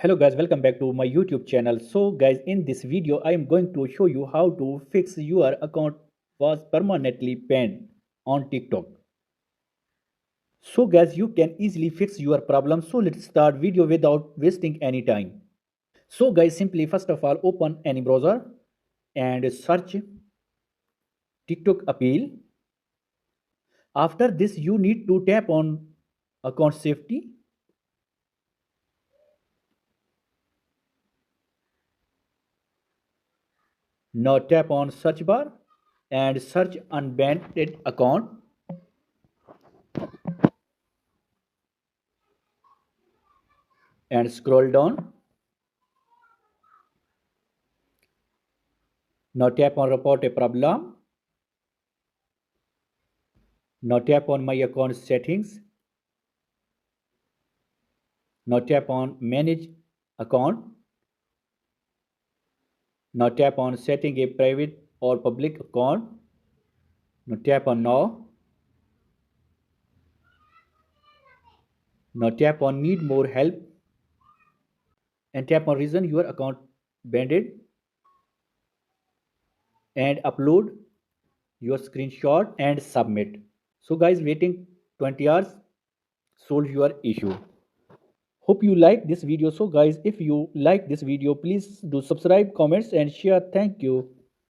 Hello guys, welcome back to my YouTube channel. So guys, in this video I am going to show you how to fix your account was permanently banned on TikTok. So guys, you can easily fix your problem. So let's start video without wasting any time. So guys, simply first of all open any browser and search TikTok appeal. After this you need to tap on account safety. Now tap on search bar and search unbanned account and scroll down. Now tap on report a problem. Now tap on my account settings. Now tap on manage account. Now tap on setting a private or public account. Now tap on now. Now tap on need more help and tap on reason your account banned and upload your screenshot and submit. So guys, waiting 20 hours solve your issue. Hope you like this video. So guys, if you like this video, please do subscribe, comments and share. Thank you.